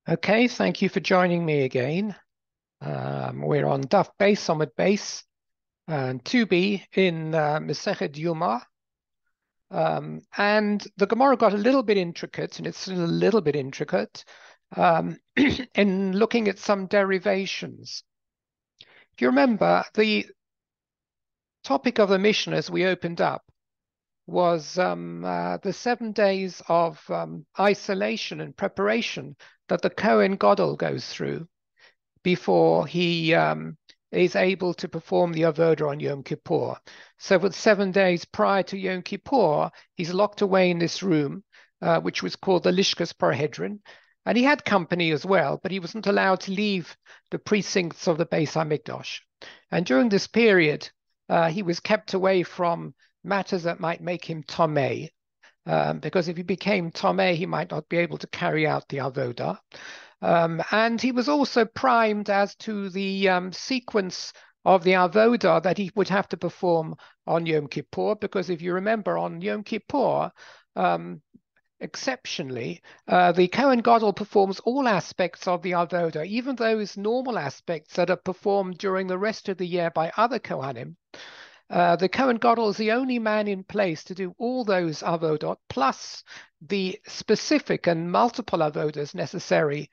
Okay, thank you for joining me again. We're on Daf Beis Amud Beis and 2b in Masechet Yuma. And the Gemara got a little bit intricate, and it's still a little bit intricate, in looking at some derivations. If you remember, the topic of the Mishnah as we opened up was the 7 days of isolation and preparation that the Kohen Gadol goes through before he is able to perform the avodah on Yom Kippur. So for 7 days prior to Yom Kippur, he's locked away in this room, which was called the Lishkas Parhedron. And he had company as well, but he wasn't allowed to leave the precincts of the Beis HaMikdash. And during this period, he was kept away from matters that might make him Tomei, because if he became Tomei, he might not be able to carry out the avodah. And he was also primed as to the sequence of the avodah that he would have to perform on Yom Kippur, because if you remember, on Yom Kippur, exceptionally, the Kohen Gadol performs all aspects of the avodah, even those normal aspects that are performed during the rest of the year by other Kohanim. The Kohen Gadol is the only man in place to do all those avodot, plus the specific and multiple avodas necessary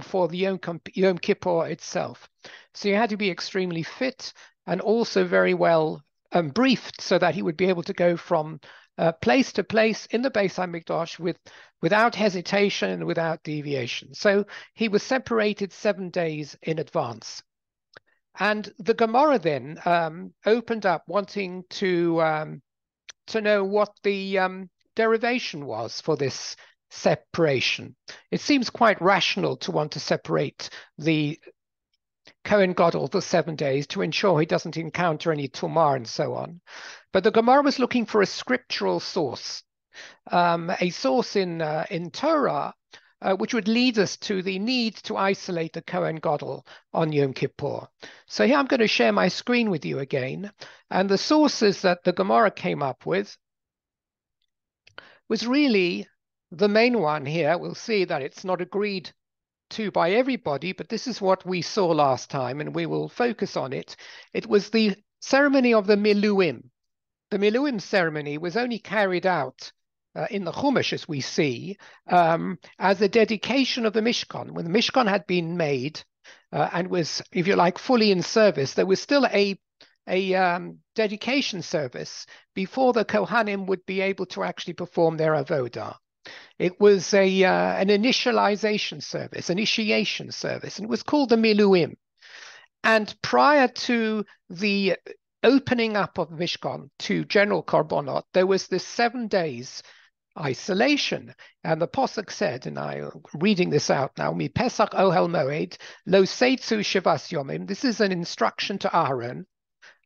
for the Yom Kippur itself. So you had to be extremely fit and also very well briefed so that he would be able to go from place to place in the Beis HaMikdash without hesitation and without deviation. So he was separated 7 days in advance. And the Gemara then opened up wanting to know what the derivation was for this separation. It seems quite rational to want to separate the Kohen Gadol for 7 days to ensure he doesn't encounter any tumah and so on. But the Gemara was looking for a scriptural source, a source in Torah, which would lead us to the need to isolate the Kohen Gadol on Yom Kippur. So here I'm going to share my screen with you again. And the sources that the Gemara came up with was really the main one here. We'll see that it's not agreed to by everybody, but this is what we saw last time, and we will focus on it. It was the ceremony of the Miluim. The Miluim ceremony was only carried out in the Chumash, as we see, as a dedication of the Mishkan. When the Mishkan had been made and was, if you like, fully in service, there was still a dedication service before the Kohanim would be able to actually perform their avodah. It was an initiation service, and it was called the Miluim. And prior to the opening up of Mishkan to general Korbanot, there was this 7 days isolation. And the Pasuk said, and I'm reading this out now, Mi Pesach Ohel Moed, Lo Seitzu Shivas Yomim. This is an instruction to Aaron.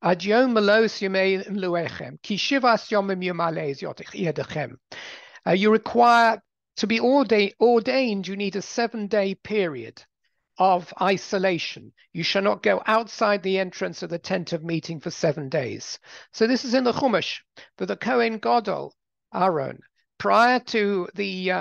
Ad Yom Melos Yomei Luechem, Ki Shivas Yomim Yomales Yedechem. You require to be ordained, you need a 7-day period of isolation. You shall not go outside the entrance of the tent of meeting for 7 days. So this is in the Chumash, that the Kohen Gadol, Aaron, prior to the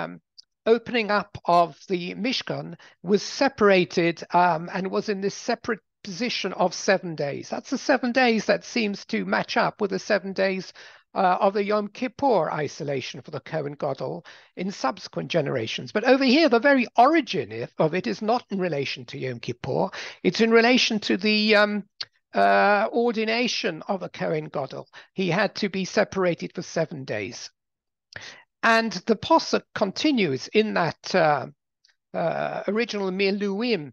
opening up of the Mishkan, was separated and was in this separate position of 7 days. That's the 7 days that seems to match up with the 7 days of the Yom Kippur isolation for the Kohen Gadol in subsequent generations. But over here, the very origin of it is not in relation to Yom Kippur. It's in relation to the ordination of a Kohen Gadol. He had to be separated for 7 days. And the Pasuk continues in that original Miluim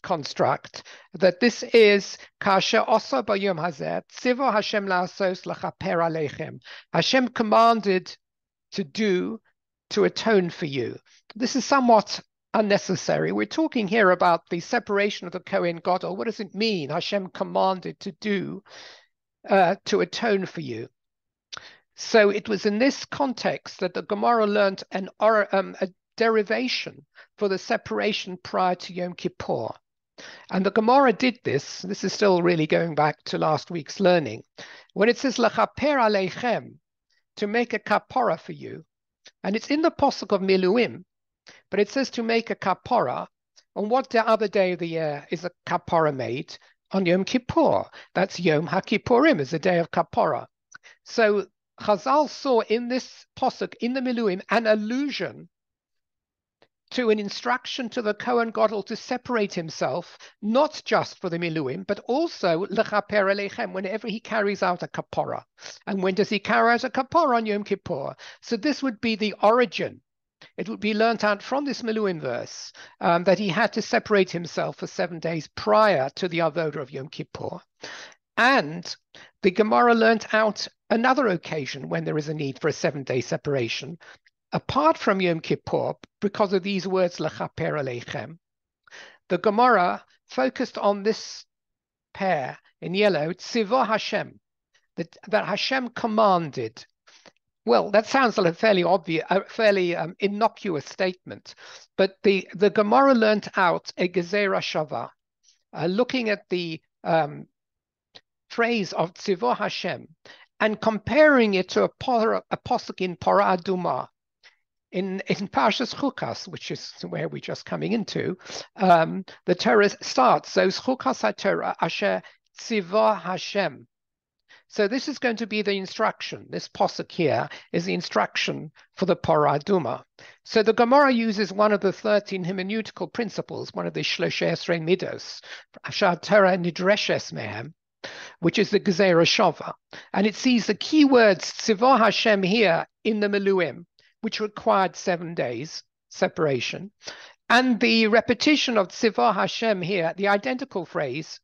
construct, that this is Kasher Osa Bayom Hazeh Tzivo Hashem La'asos Lachaper Aleichem. Hashem commanded to atone for you. This is somewhat unnecessary. We're talking here about the separation of the Kohen Gadol. What does it mean? Hashem commanded to do to atone for you. So it was in this context that the Gemara learned a derivation for the separation prior to Yom Kippur. And the Gemara did this. This is still really going back to last week's learning. When it says Lachaper Aleichem, to make a kapara for you, and it's in the Pasuk of Miluim, but it says to make a kapora. On what other day of the year is a kapora made? On Yom Kippur. That's Yom HaKippurim, is the day of kapora. So Chazal saw in this posuk, in the Miluim, an allusion to an instruction to the Kohen Gadol to separate himself, not just for the Miluim, but also lechaper aleichem, whenever he carries out a kapora. And when does he carry out a kapora? On Yom Kippur. So this would be the origin. It would be learnt out from this Miluim verse that he had to separate himself for 7 days prior to the avodah of Yom Kippur. And the Gemara learnt out another occasion when there is a need for a 7-day separation, apart from Yom Kippur, because of these words, lechaper aleichem. The Gemara focused on this pair in yellow, tzivah Hashem, that Hashem commanded. Well, that sounds like a fairly obvious, fairly innocuous statement, but the Gemara learnt out a gezerah shava, looking at the phrase of tzivah Hashem and comparing it to a posuk in Parah Adumah. In Parshas Chukas, which is where we're just coming into, the Torah starts, those Chukas HaTorah asher tzivah Hashem. So this is going to be the instruction. This posuk here is the instruction for the Parah Adumah. So the Gemara uses one of the 13 hermeneutical principles, one of the Shlosha Esrei Midos, asher Torah nidreshes mehem, which is the Gezerah Shava. And it sees the key words tzivah Hashem here in the Miluim, which required 7 days separation. And the repetition of tzivah Hashem here, the identical phrase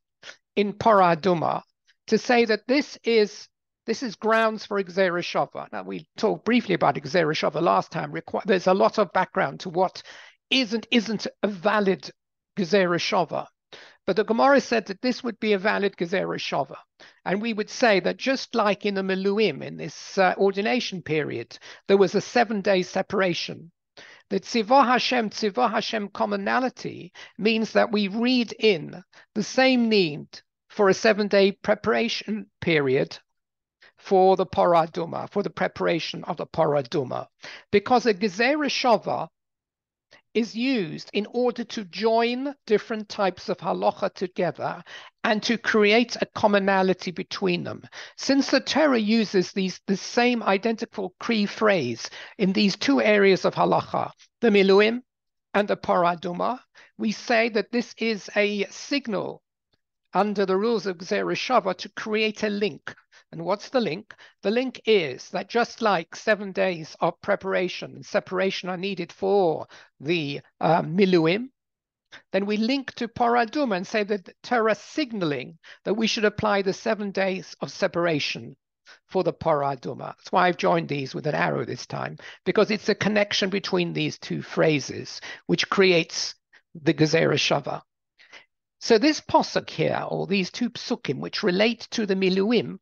in Parah Adumah, to say that this is grounds for Gezerah Shava. Now, we talked briefly about Gezerah Shava last time. There's a lot of background to what is and isn't a valid Gezerah Shava. But the Gemara said that this would be a valid Gezerah Shava. And we would say that just like in the Miluim, in this ordination period, there was a 7-day separation. The tzivah Hashem commonality means that we read in the same need for a 7-day preparation period for the Parah Adumah, for the preparation of the Parah Adumah. Because a Gezerah Shava is used in order to join different types of halacha together and to create a commonality between them. Since the Torah uses the same identical Kri phrase in these two areas of halacha, the Miluim and the Parah Adumah, we say that this is a signal under the rules of Gezerah Shava to create a link. And what's the link? The link is that just like 7 days of preparation and separation are needed for the Miluim, then we link to Parah Adumah and say that Torah signaling that we should apply the 7 days of separation for the Parah Adumah. That's why I've joined these with an arrow this time, because it's a connection between these two phrases which creates the Gezerah Shava. So this posuk here, or these two psukim, which relate to the Miluim,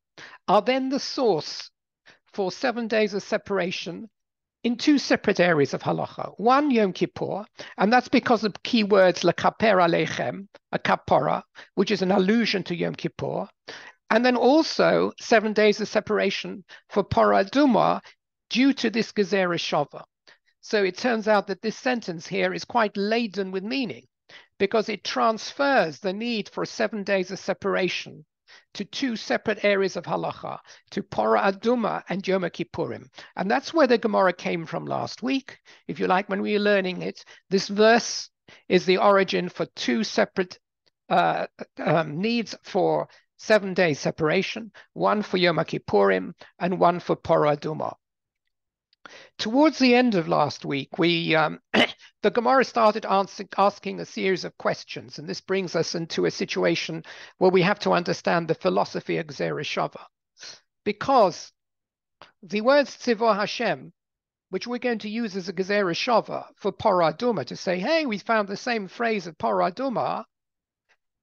are then the source for 7 days of separation in two separate areas of halacha. One, Yom Kippur, and that's because of key words lechaper aleichem, a kapora, which is an allusion to Yom Kippur, and then also 7 days of separation for Parah Adumah due to this Gezerah Shava. So it turns out that this sentence here is quite laden with meaning, because it transfers the need for 7 days of separation to two separate areas of halacha, to Parah Adumah and Yom Kippurim. And that's where the Gemara came from last week. If you like, when we were learning it, this verse is the origin for two separate needs for 7 days separation, one for Yom Kippurim and one for Parah Adumah. Towards the end of last week, the Gemara started asking a series of questions, and this brings us into a situation where we have to understand the philosophy of Gezerah Shava. Because the words tzivah Hashem, which we're going to use as a Gezerah Shava for Parah Adumah to say, hey, we found the same phrase of Parah Adumah,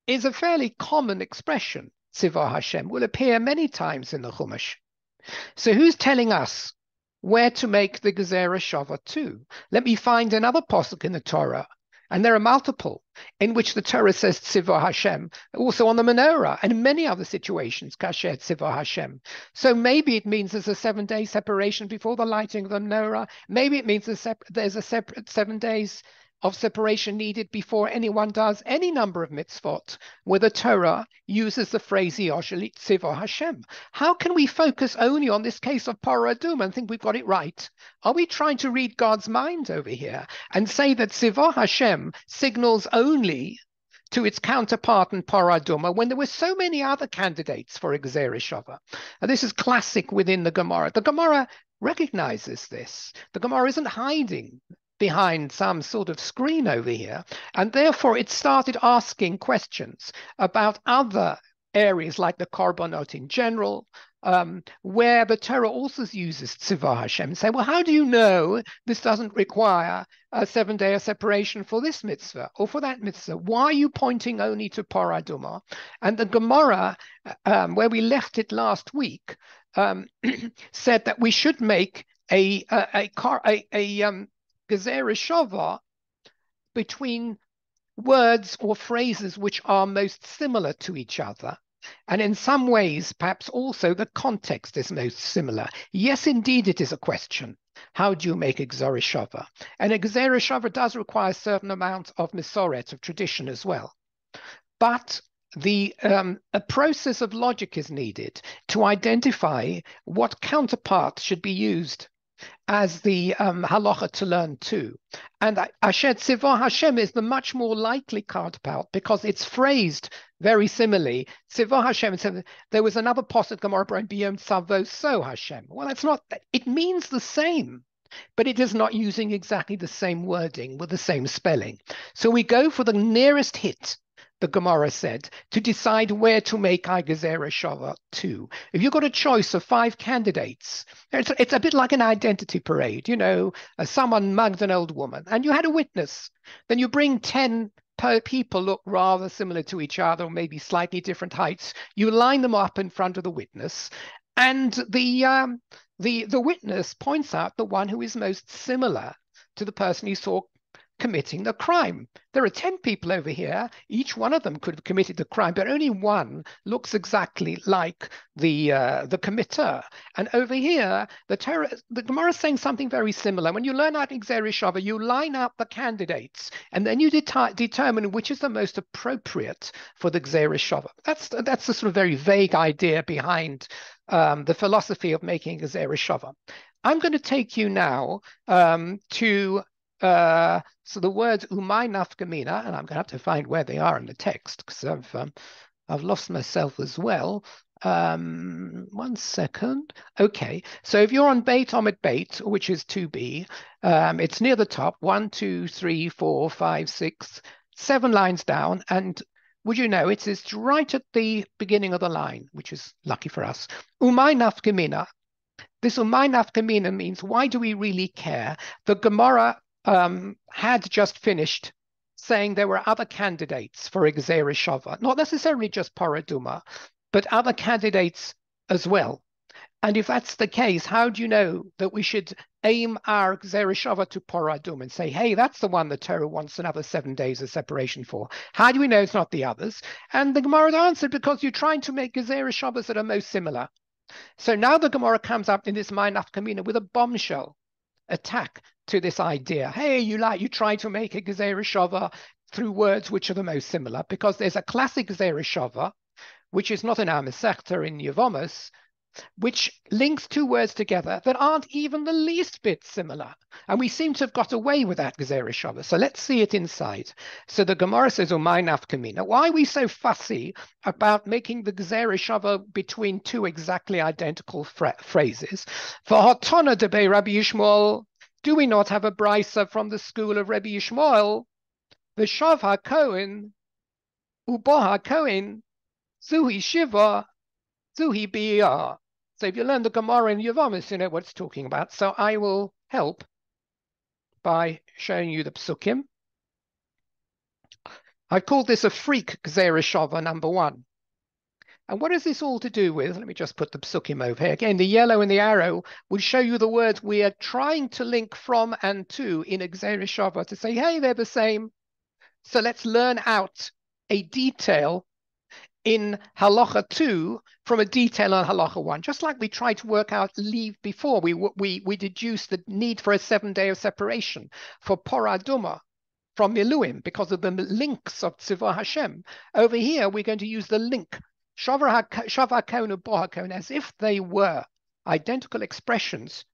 is a fairly common expression. Tzivah Hashem will appear many times in the Chumash. So who's telling us where to make the Gezerah Shava to? Let me find another posuk in the Torah, and there are multiple, in which the Torah says Tzivah Hashem, also on the menorah and in many other situations, Kasher Tzivah Hashem. So maybe it means there's a 7-day separation before the lighting of the menorah. Maybe it means there's a separate 7 days of separation needed before anyone does any number of mitzvot, where the Torah uses the phrase Yosheli Tzivah Hashem. How can we focus only on this case of Parah Adumah and think we've got it right? Are we trying to read God's mind over here and say that Tzivah Hashem signals only to its counterpart in Parah Adumah when there were so many other candidates for a Gezerah Shava? And this is classic within the Gemara. The Gemara recognizes this. The Gemara isn't hiding behind some sort of screen over here, and therefore it started asking questions about other areas like the Korbanot in general, where the Torah also uses Tzivah Hashem. Say, well, how do you know this doesn't require a 7-day separation for this mitzvah or for that mitzvah? Why are you pointing only to Parah Adumah? And the Gemara, where we left it last week, said that we should make a Gezerah Shava between words or phrases which are most similar to each other. And in some ways, perhaps also the context is most similar. Yes, indeed, it is a question. How do you make a Gezerah Shava? And a Gezerah Shava does require a certain amount of Mesoret, of tradition as well. But a process of logic is needed to identify what counterpart should be used as the halacha to learn too. And Asher Tzivah Hashem is the much more likely counterpart because it's phrased very similarly. Tzivah Hashem, there was another posset Gemara Biyom Tzavo So Hashem. Well, that's not, it means the same, but it is not using exactly the same wording with the same spelling. So we go for the nearest hit, the Gemara said, to decide where to make Gezerah Shava to. If you've got a choice of 5 candidates, it's a bit like an identity parade. You know, someone mugged an old woman and you had a witness. Then you bring 10 people look rather similar to each other, or maybe slightly different heights. You line them up in front of the witness, and the witness points out the one who is most similar to the person he saw committing the crime. There are 10 people over here. Each one of them could have committed the crime, but only one looks exactly like the committer. And over here, the Gemara is saying something very similar. When you learn out Gezerah Shava, you line up the candidates, and then you determine which is the most appropriate for the Gezerah Shava. That's the sort of very vague idea behind the philosophy of making Gezerah Shava. I'm going to take you now to so the words umay nafkamina, and I'm going to have to find where they are in the text because I've lost myself as well. 1 second. Okay, so if you're on Beit Omid Beit, which is 2b, it's near the top. 1, 2, 3, 4, 5, 6, 7 lines down, and would you know it is right at the beginning of the line, which is lucky for us. Umay nafkamina. This umay nafkamina means, why do we really care? The Gemara had just finished saying there were other candidates for a Gezerah Shava, not necessarily just Parah Adumah, but other candidates as well. And if that's the case, how do you know that we should aim our Gezerah Shava to Parah Adumah and say, hey, that's the one the Torah wants another 7 days of separation for? How do we know it's not the others? And the Gemara answered, because you're trying to make Gezerah Shavas that are most similar. So now the Gemara comes up in this Umay nafkamina with a bombshell attack to this idea. Hey, you try to make a Gezerah Shava through words which are the most similar, because there's a classic Gezerah Shava, which is not in our Masechta in Yevamos, which links 2 words together that aren't even the least bit similar. And we seem to have got away with that Gezerah Shava. So let's see it inside. So the Gemara says, umay nafkamina. Why are we so fussy about making the Gezerah Shava between 2 exactly identical phrases? For Hotona debe Rabbi Yishmael, do we not have a brisa from the school of Rabbi Yishmael? V'shav ha-kohen, ubo ha-kohen, zuhi shiva, zuhi biyah. So if you learn the Gemara in Yevamos, you know what it's talking about. So I will help by showing you the psukim. I called this a freak Gezerah Shava number 1. And what is this all to do with? Let me just put the psukim over here. Again, the yellow and the arrow will show you the words we are trying to link from and to in a Gezerah Shava to say, hey, they're the same. So let's learn out a detail in halacha 2 from a detail on halacha 1. Just like we tried to work out leave before, we deduced the need for a 7-day of separation for poraduma from miluim because of the links of tzivah Hashem. Over here, we're going to use the link shavar hakon and bo hakon as if they were identical expressions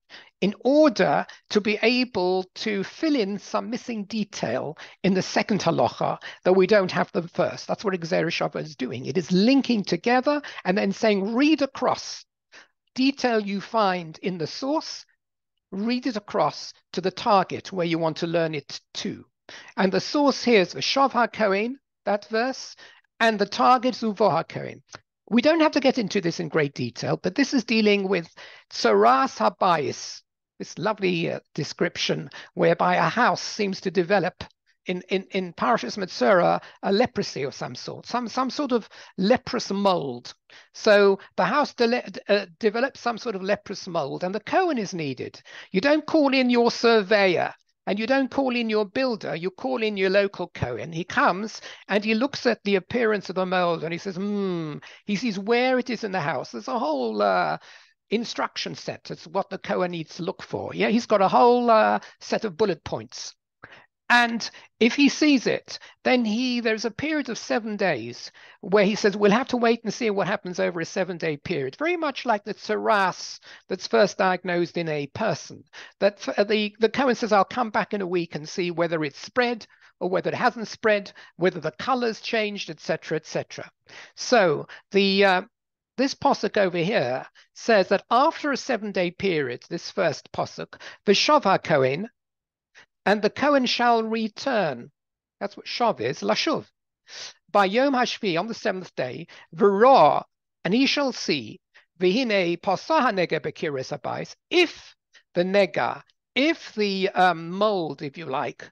in order to be able to fill in some missing detail in the second halacha that we don't have the first. That's what Gzeira Shava is doing. It is linking together and then saying, read across detail you find in the source, read it across to the target where you want to learn it to. And the source here is V'shav HaKohen, that verse, and the target is Uvo HaKohen. We don't have to get into this in great detail, but this is dealing with Tzoras HaBayis, this lovely description whereby a house seems to develop in Parashas Metzora a leprosy of some sort, some sort of leprous mold. So the house develops some sort of leprous mold, and the Kohen is needed. You don't call in your surveyor, and you don't call in your builder, you call in your local Kohen. He comes and he looks at the appearance of the mold and he says, he sees where it is in the house. There's a whole instruction set. It's what the Kohen needs to look for. Yeah, he's got a whole set of bullet points. And if he sees it, then there's a period of 7 days where he says, we'll have to wait and see what happens over a 7-day period. Very much like the tsaras that's first diagnosed in a person. That the Kohen says, I'll come back in a week and see whether it's spread or whether it hasn't spread, whether the color's changed, etc., etc. So this posuk over here says that after a 7-day period, this first posuk, V'shav HaKohen, and the Kohen shall return. That's what shav is, lashuv. By Yom Hashvi, on the 7th day, v'ra, and he shall see, v'hine pasah nega bekiris habayis, if the nega, if the mold, if you like,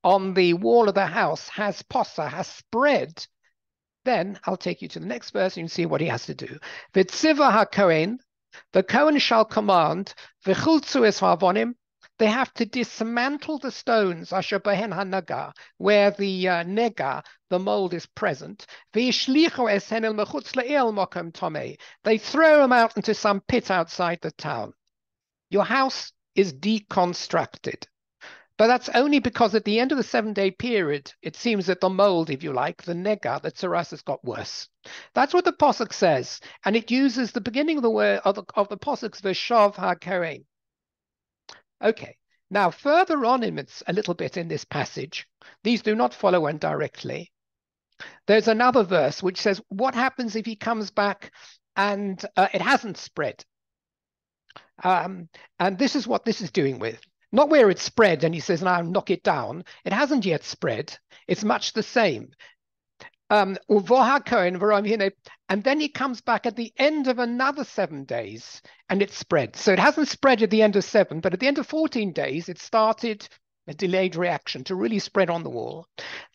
on the wall of the house has pasah, has spread, then I'll take you to the next verse and you see what he has to do. V'tziva HaKohen, the Kohen shall command, v'chultzu es ha'avonim, they have to dismantle the stones, asher behen hanaga, where the nega, the mold, is present. They throw them out into some pit outside the town. Your house is deconstructed. But that's only because at the end of the 7-day period, it seems that the mold, if you like, the nega, the tsaras, has got worse. That's what the posuk says, and it uses the beginning of the word of the posuk's v'shav HaKohen. Okay, now further on a little bit in this passage, these do not follow one directly. There's another verse which says, what happens if he comes back and it hasn't spread? And this is what this is doing with. Not where it's spread and he says, now knock it down. It hasn't yet spread. It's much the same. And then he comes back at the end of another 7 days and it spread. So it hasn't spread at the end of 7, but at the end of 14 days, it started a delayed reaction to really spread on the wall.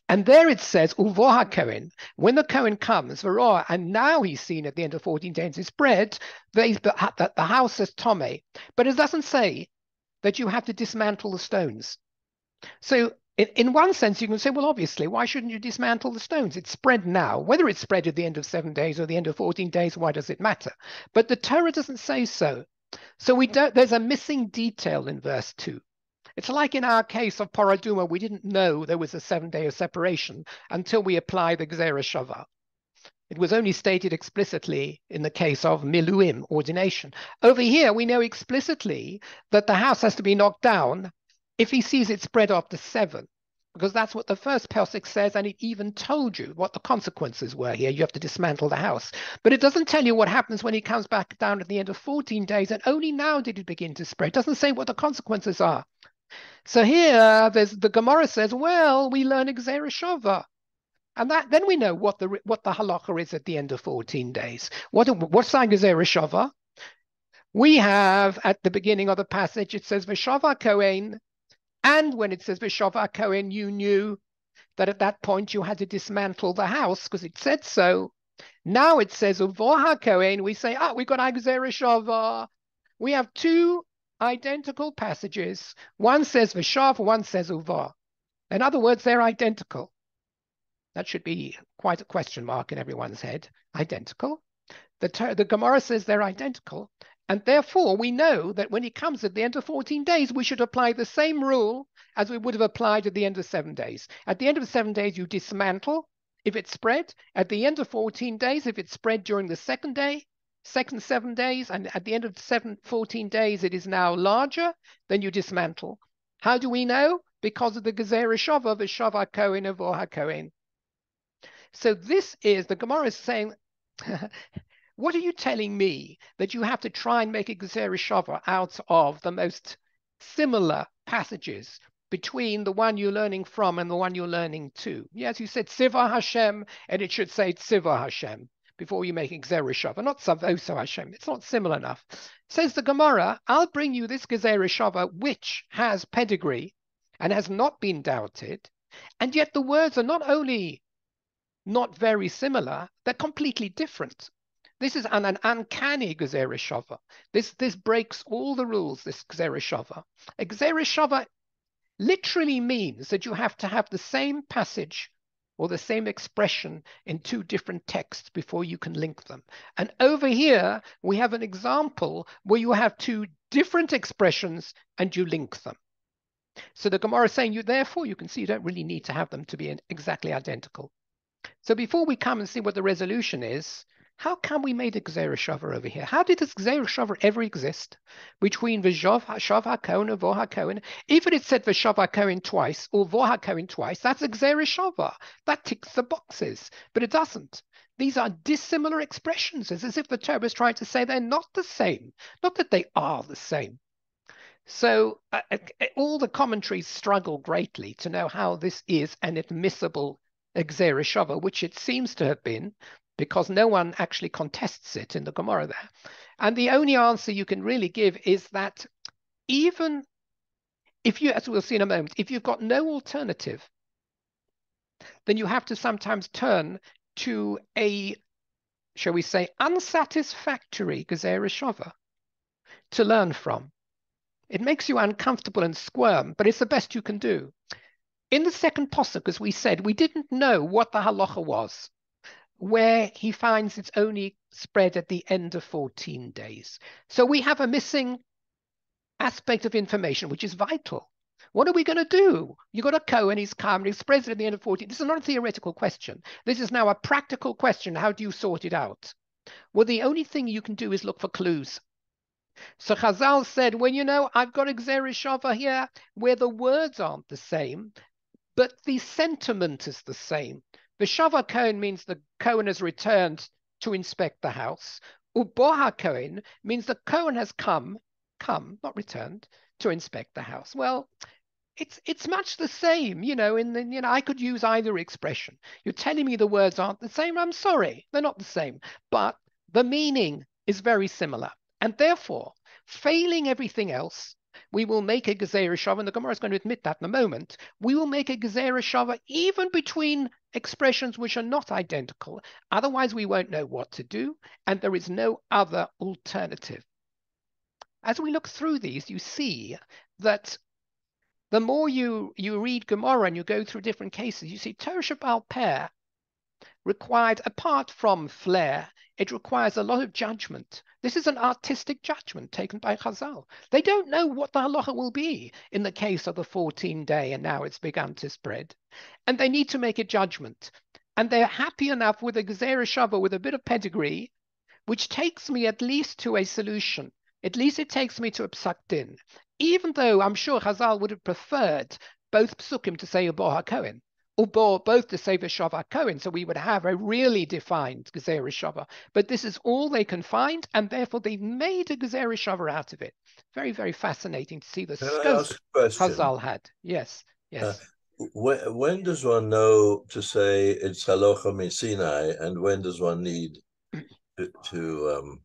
And there it says, Uvoha Kohen, when the Kohen comes, and now he's seen at the end of 14 days it's spread, that the house is Tomei. But it doesn't say that you have to dismantle the stones. So in one sense, you can say, well, obviously, why shouldn't you dismantle the stones? It's spread now. Whether it's spread at the end of 7 days or the end of 14 days, why does it matter? But the Torah doesn't say so. So there's a missing detail in verse 2. It's like in our case of Paraduma, we didn't know there was a 7-day of separation until we applied the Gzeira Shava. It was only stated explicitly in the case of Miluim, ordination. Over here, we know explicitly that the house has to be knocked down if he sees it spread after 7, because that's what the first pasuk says, and it even told you what the consequences were here. You have to dismantle the house. But it doesn't tell you what happens when he comes back down at the end of 14 days, and only now did it begin to spread. It doesn't say what the consequences are. So here, the Gemara says, well, we learn Gzeira Shava. And then we know what the halacha is at the end of 14 days. What's like Gzeira Shava? We have, at the beginning of the passage, it says, V'shav HaKohen. And when it says V'shav HaKohen, you knew that at that point you had to dismantle the house because it said so. Now it says Uvo HaKohen, we say, we got Gzeira Shava. We have 2 identical passages. One says V'shav, one says Uvo. In other words, they're identical. That should be quite a question mark in everyone's head. Identical. The Gemara says they're identical. And therefore, we know that when it comes at the end of 14 days, we should apply the same rule as we would have applied at the end of 7 days. At the end of 7 days, you dismantle if it's spread. At the end of 14 days, if it's spread during the second 7 days, and at the end of 14 days, it is now larger, then you dismantle. How do we know? Because of the Gezerah Shava, V'Shav HaKohen Avo HaKohen. So this is, the Gemara is saying, what are you telling me that you have to try and make a Gezerah Shava out of the most similar passages between the one you're learning from and the one you're learning to? Yes, you said Tziva Hashem, and it should say Tziva Hashem before you make a Gezerah Shava, not Savoso Hashem. It's not similar enough. Says the Gemara, I'll bring you this Gezerah Shava which has pedigree and has not been doubted, and yet the words are not only not very similar, they're completely different. This is an uncanny Gezerah Shava. This breaks all the rules, this Gezerah Shava. A Gezerah Shava literally means that you have to have the same passage or the same expression in two different texts before you can link them. And over here, we have an example where you have two different expressions and you link them. So the Gemara is saying, therefore, you can see you don't really need to have them to be exactly identical. So before we come and see what the resolution is, how can we make a Gezerah Shava over here? How did this Gezerah Shava ever exist between V'Shav HaKohen and Vo HaKohen? If it had said V'Shav HaKohen twice or Vo HaKohen twice, that's a Gezerah Shava. That ticks the boxes, but it doesn't. These are dissimilar expressions. It's as if the Torah is trying to say they're not the same, not that they are the same. So all the commentaries struggle greatly to know how this is an admissible Gezerah Shava, which it seems to have been, because no one actually contests it in the Gemara there. And the only answer you can really give is that even if you, as we'll see in a moment, if you've got no alternative, then you have to sometimes turn to a, shall we say, unsatisfactory Gezerah Shava to learn from. It makes you uncomfortable and squirm, but it's the best you can do. In the second posuk, as we said, we didn't know what the halacha was, where he finds it's only spread at the end of 14 days. So we have a missing aspect of information, which is vital. What are we going to do? You got a Kohen, he's come, and he spreads it at the end of 14. This is not a theoretical question. This is now a practical question. How do you sort it out? Well, the only thing you can do is look for clues. So Chazal said, well, you know, I've got a Gezerah Shava here where the words aren't the same, but the sentiment is the same. V'Shav HaKohen means the Kohen has returned to inspect the house. Ubo HaKohen means the Kohen has come, not returned, to inspect the house. Well, it's much the same, you know. I could use either expression. You're telling me the words aren't the same. I'm sorry, they're not the same, but the meaning is very similar, and therefore, failing everything else, we will make a Gezerah Shava, and the Gemara is going to admit that in a moment. We will make a Gezerah Shava even between expressions which are not identical. Otherwise, we won't know what to do, and there is no other alternative. As we look through these, you see that the more you read Gemara and you go through different cases, you see Torah Shebaal Peh required, apart from flair, it requires a lot of judgment. This is an artistic judgment taken by Chazal. They don't know what the halacha will be in the case of the 14-day, and now it's begun to spread. And they need to make a judgment. And they're happy enough with a Gezerah Shava with a bit of pedigree, which takes me at least to a solution. At least it takes me to a psak din. Even though I'm sure Chazal would have preferred both psukim to say Ubo HaKohen, or both to say V'Shav HaKohen, so we would have a really defined Gezerah Shava. But this is all they can find, and therefore they've made a Gezerah Shava out of it. Very, very fascinating to see the scope Chazal had. Yes, yes. When does one know to say it's halacha Sinai, and when does one need to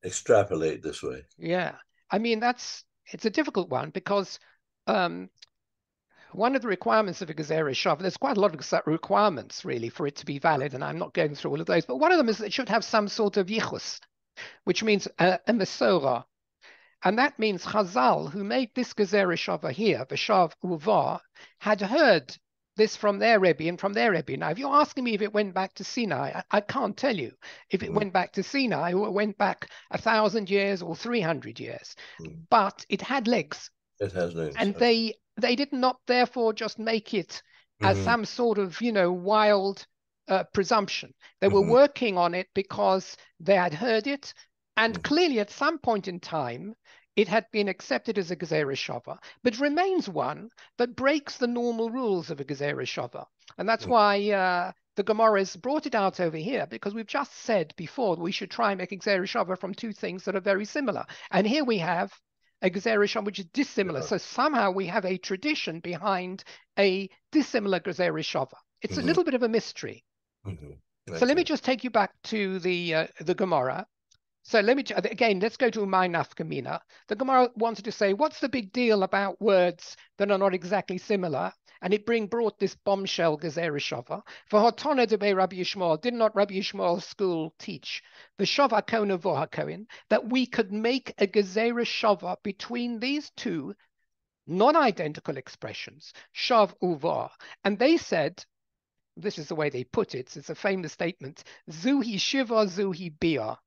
extrapolate this way? Yeah, I mean, it's a difficult one, because one of the requirements of a Gezerah Shava, there's quite a lot of requirements really for it to be valid, and I'm not going through all of those, but one of them is that it should have some sort of yichus, which means a mesorah. And that means Chazal, who made this Gezerah Shava here, V'Shav Uva, had heard this from their Rebbe and from their Rebbe. Now, if you're asking me if it went back to Sinai, I can't tell you if it went back to Sinai or it went back 1,000 years or 300 years. But it had legs. It has legs. And they did not therefore just make it as some sort of, wild presumption. They were working on it because they had heard it. And clearly at some point in time, it had been accepted as a Gezerah Shava, but remains one that breaks the normal rules of a Gezerah Shava. And that's why the Gemara has brought it out over here, because we've just said before we should try and make a Gezerah Shava from two things that are very similar. And here we have a Gezerah Shava which is dissimilar. So somehow we have a tradition behind a dissimilar Gezerah Shava. It's a little bit of a mystery. So let me just take you back to the Gemara. So let's go to my nafkamina. The Gemara wanted to say, what's the big deal about words that are not exactly similar? And it brought this bombshell Gezerah Shava. For Hotona de Be Rabbi Yishmael, did not Rabbi Yishmael's school teach the Shava Kona Vohakoin that we could make a Gezerah Shava between these two non-identical expressions, Shav Uvar? And they said, this is the way they put it, it's a famous statement, Zuhi Shiva, Zuhi Bia.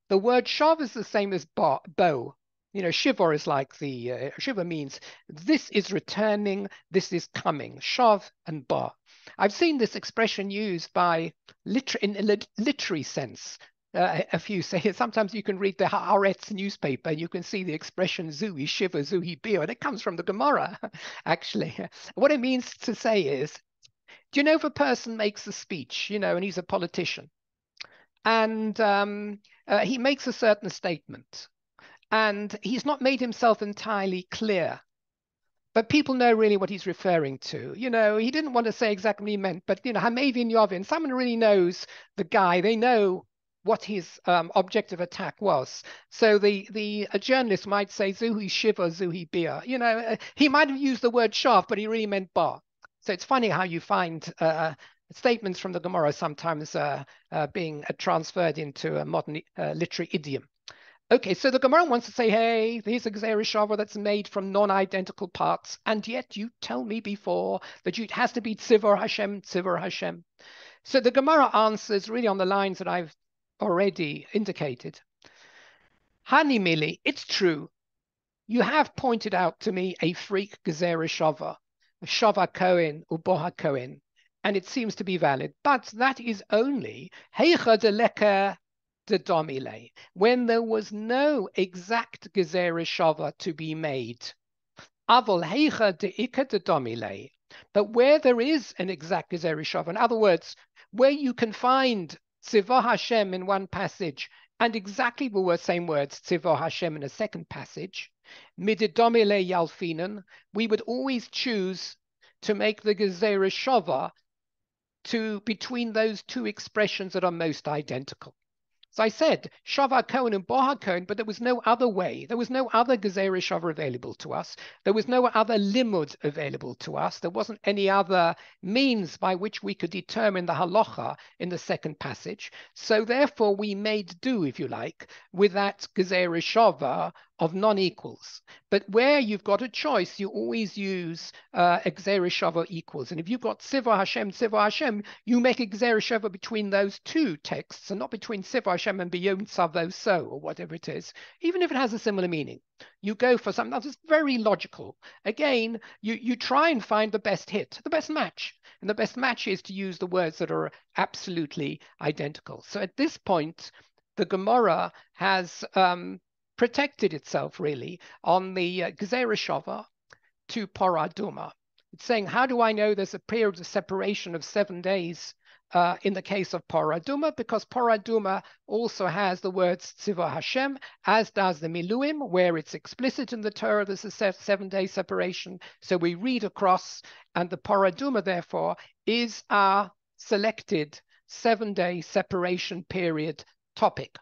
The word shav is the same as bow. Shiva is like Shiva means this is returning, this is coming. Shav and ba. I've seen this expression used in a literary sense. A few say sometimes you can read the Haaretz newspaper and you can see the expression Zuhi Shiva, Zuhi Bia, and it comes from the Gemara, actually. What it means to say is, do you know if a person makes a speech, and he's a politician, and he makes a certain statement, and he's not made himself entirely clear, but people know really what he's referring to. He didn't want to say exactly what he meant, but Hamavin Yovin, someone really knows the guy. They know what his object of attack was. So a journalist might say Zuhi Shiva, Zuhi Bia. He might have used the word shav, but he really meant bar. So it's funny how you find statements from the Gemara sometimes being transferred into a modern literary idiom. Okay, so the Gemara wants to say, hey, here's a Gezerah Shava that's made from non-identical parts, and yet you tell me before that it has to be Tzivor Hashem, Tzivor Hashem. So the Gemara answers really on the lines that I've already indicated. Hani Mili, it's true. You have pointed out to me a freak Gezerah Shava, Shava Kohen, Uboha Kohen, and it seems to be valid, but that is only Heicha de Leka de Domile, when there was no exact Gezerah Shava to be made. Avol Heicha de Ika de Domile, but where there is an exact Gezerah Shava, in other words, where you can find Tzivah Hashem in one passage and exactly the same words, Tzivah Hashem, in a second passage, Mididomile Yalfinan, we would always choose to make the Gezerah Shava between those two expressions that are most identical. So I said Shava Kohen and Boha Kohen, but there was no other way. There was no other Gezerah Shava available to us. There was no other limud available to us. There wasn't any other means by which we could determine the halacha in the second passage. So therefore we made do, if you like, with that Gezerah Shava of non-equals. But where you've got a choice, you always use a Gezerah Shava equals. And if you've got Tzivah Hashem, you make a Gezerah Shava between those two texts and not between Tzivah Hashem and Biyom Tzavo So, or whatever it is, even if it has a similar meaning. You go for something that's very logical. Again, you try and find the best hit, the best match. And the best match is to use the words that are absolutely identical. So at this point, the Gemara has protected itself really on the Gezerah Shava to Paraduma. It's saying, how do I know there's a period of separation of 7 days in the case of Paraduma? Because Paraduma also has the words Tzivah Hashem, as does the Miluim, where it's explicit in the Torah there's a 7-day separation. So we read across, and the Paraduma, therefore, is our selected 7-day separation period topic.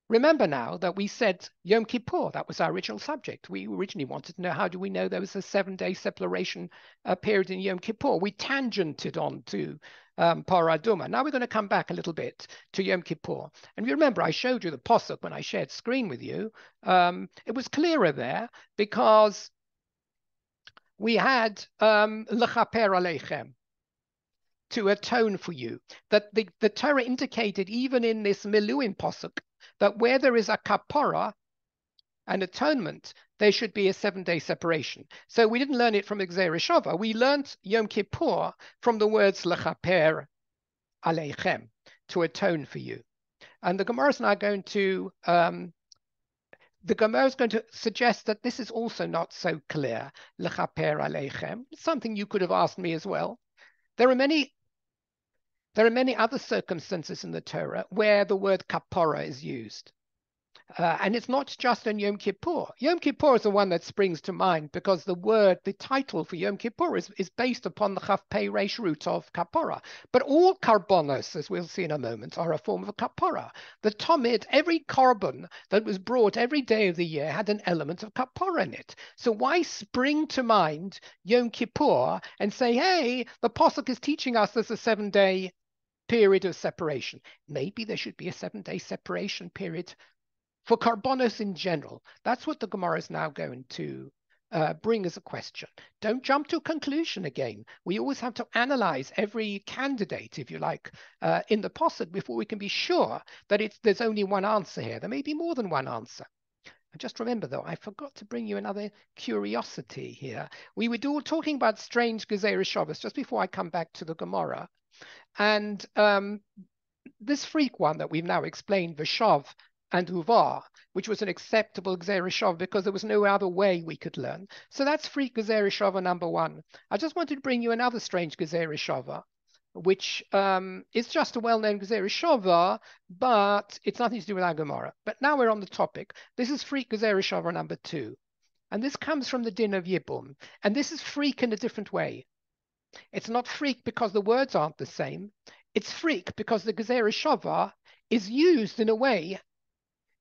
Remember now that we said Yom Kippur, that was our original subject. We originally wanted to know, how do we know there was a 7-day separation period in Yom Kippur? We tangented on to Paraduma. Now we're going to come back a little bit to Yom Kippur. And you remember, I showed you the posuk when I shared screen with you. It was clearer there because we had lechaper aleichem, to atone for you. That the Torah indicated even in this Miluim posuk that where there is a kapara, an atonement, there should be a 7-day separation. So we didn't learn it from Gzeira Shava. We learned Yom Kippur from the words lechaper aleichem, to atone for you. And the Gemara is now going to suggest that this is also not so clear. Lechaper aleichem, something you could have asked me as well. There are many other circumstances in the Torah where the word kapara is used. And it's not just on Yom Kippur. Yom Kippur is the one that springs to mind because the title for Yom Kippur is based upon the Chaf Pei Reish root of kapara. But all karbonos, as we'll see in a moment, are a form of a kapara. The Talmud, every carbon that was brought every day of the year had an element of kapara in it. So why spring to mind Yom Kippur and say, hey, the Pasuk is teaching us there's a 7-day period of separation. Maybe there should be a 7-day separation period for karbonos in general. That's what the Gemara is now going to bring as a question. Don't jump to a conclusion again. We always have to analyze every candidate, if you like, in the posset before we can be sure that there's only one answer here. There may be more than one answer. And just remember, though, I forgot to bring you another curiosity here. We were talking about strange Gezeira Shabbos just before I come back to the Gemara. And this freak one that we've now explained, Vishav and Uvar, which was an acceptable Gzeira Shava because there was no other way we could learn. So that's freak Gzeira Shava number 1. I just wanted to bring you another strange Gzeira Shava, which is just a well-known Gzeira Shava, but it's nothing to do with our Gemara. But now we're on the topic. This is freak Gzeira Shava number 2. And this comes from the din of Yibum. And this is freak in a different way. It's not freak because the words aren't the same. It's freak because the Gzeira Shava is used in a way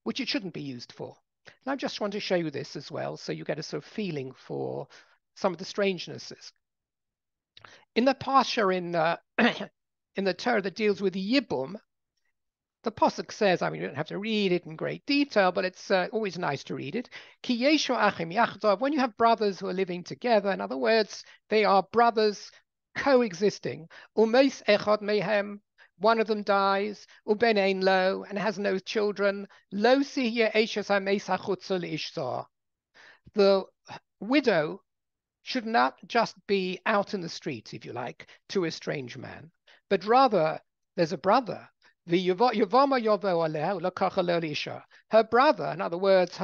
which it shouldn't be used for. And I just want to show you this as well, so you get a sort of feeling for some of the strangenesses. In the Pasha in the Torah that deals with Yibum, the Pasuk says, I mean, you don't have to read it in great detail, but it's always nice to read it. Ki yeshu achim yachdav, when you have brothers who are living together, in other words, they are brothers coexisting. Umeis echad mehem, one of them dies, uben ein lo, and has no children. Lo sihya eishes hameis hachutza leishzah. The widow should not just be out in the street, if you like, to a strange man, but rather there's a brother. Her brother, in other words,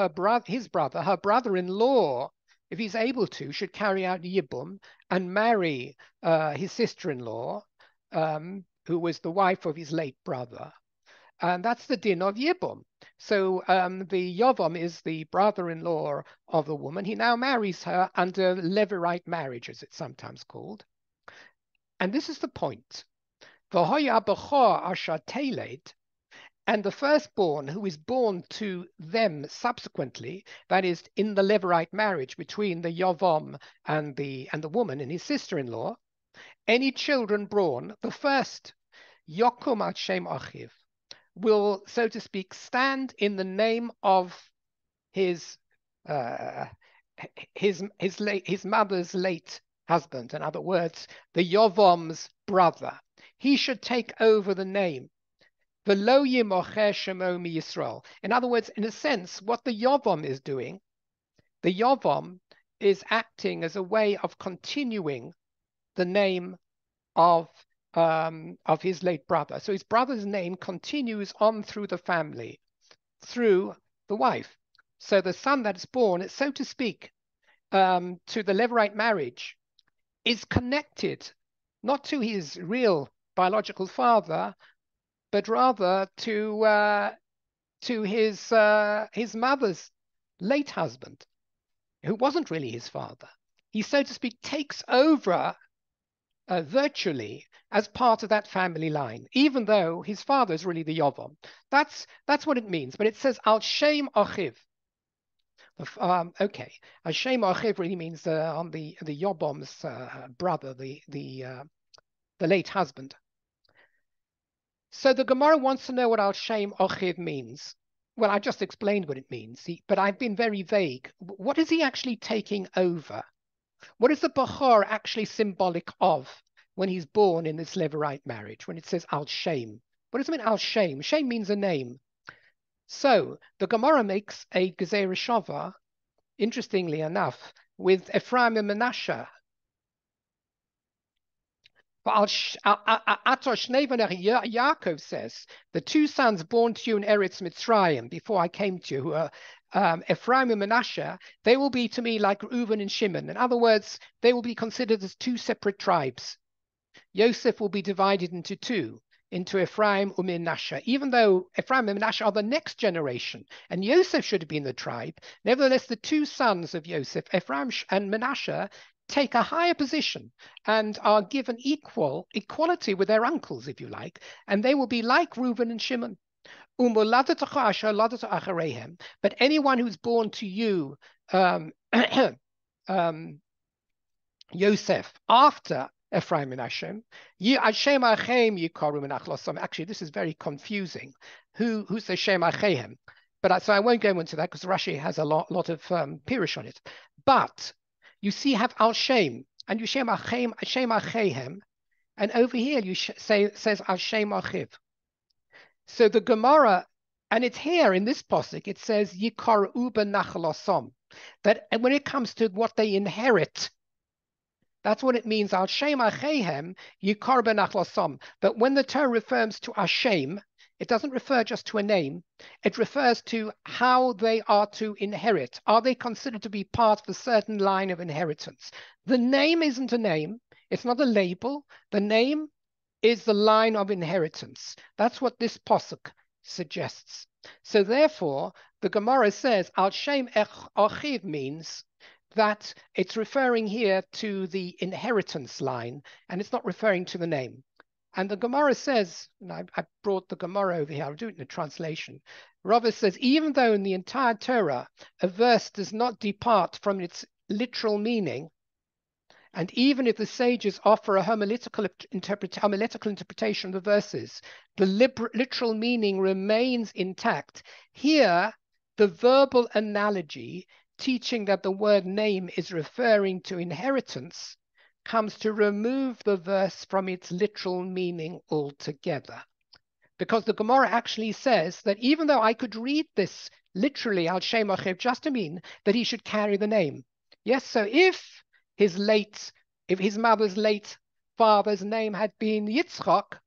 his brother, her brother-in-law, if he's able to, should carry out yibum and marry his sister-in-law, who was the wife of his late brother. And that's the din of yibum. So the Yavam is the brother-in-law of the woman. He now marries her under Levirate marriage, as it's sometimes called. And this is the point. And the firstborn who is born to them subsequently, that is in the Levirate marriage between the Yavam and the woman and his sister-in-law, any children born, the first Yokum al Shem Achiv, will, so to speak, stand in the name of his mother's late husband. In other words, the Yavam's brother. He should take over the name. V'lo yimocher shemo mi Yisrael. In other words, in a sense, what the Yavam is doing, the Yavam is acting as a way of continuing the name of his late brother. So his brother's name continues on through the family, through the wife. So the son that is born, so to speak, to the Levirate marriage, is connected not to his real biological father, but rather to his mother's late husband, who wasn't really his father. He, so to speak, takes over virtually as part of that family line, even though his father is really the Yavam. That's what it means. But it says al shem achiv. Okay, al shem achiv really means on the Yavam's brother, the late husband. So the Gemara wants to know what al shem achiv means. Well, I just explained what it means, but I've been very vague. What is he actually taking over? What is the Bechor actually symbolic of when he's born in this Levirate marriage? When it says Al Shem, what does it mean Al Shem? Shem means a name. So the Gemara makes a Gezerah Shava, interestingly enough, with Ephraim and Menashe. Yaakov says, the two sons born to you in Eretz Mitzrayim before I came to you, who are Ephraim and Menashe, they will be to me like Reuben and Shimon. In other words, they will be considered as two separate tribes. Yosef will be divided into two, into Ephraim and Menashe. Even though Ephraim and Menashe are the next generation, and Yosef should have been the tribe, nevertheless, the two sons of Yosef, Ephraim and Menashe, take a higher position and are given equality with their uncles, if you like, and they will be like Reuben and Shimon. But anyone who's born to you, Yosef, after Ephraim and Hashem, actually, this is very confusing. Who's the Shem Achehem? But so I won't go into that because Rashi has a lot of Pirush on it. But you see, have Al Shem, and you Shem Achehem, and over here you says Al Shem Achiv. So the Gemara, and it's here in this posuk, it says Yikar Uba Nachalosom, that and when it comes to what they inherit, that's what it means. Al Shem Achehem Yikar Benachlosom. But when the Torah refers to Hashem, it doesn't refer just to a name. It refers to how they are to inherit. Are they considered to be part of a certain line of inheritance? The name isn't a name. It's not a label. The name is the line of inheritance. That's what this posuk suggests. So therefore, the Gemara says, Al Shem Achiv means that it's referring here to the inheritance line, and it's not referring to the name. And the Gemara says, and I brought the Gemara over here, I'll do it in the translation. Rava says, even though in the entire Torah, a verse does not depart from its literal meaning, and even if the sages offer a homiletical interpretation of the verses, the literal meaning remains intact. Here, the verbal analogy teaching that the word name is referring to inheritance comes to remove the verse from its literal meaning altogether. Because the Gemara actually says that even though I could read this literally, Al Shem Achiv, just to mean that he should carry the name. Yes, so if his mother's late father's name had been Yitzchak,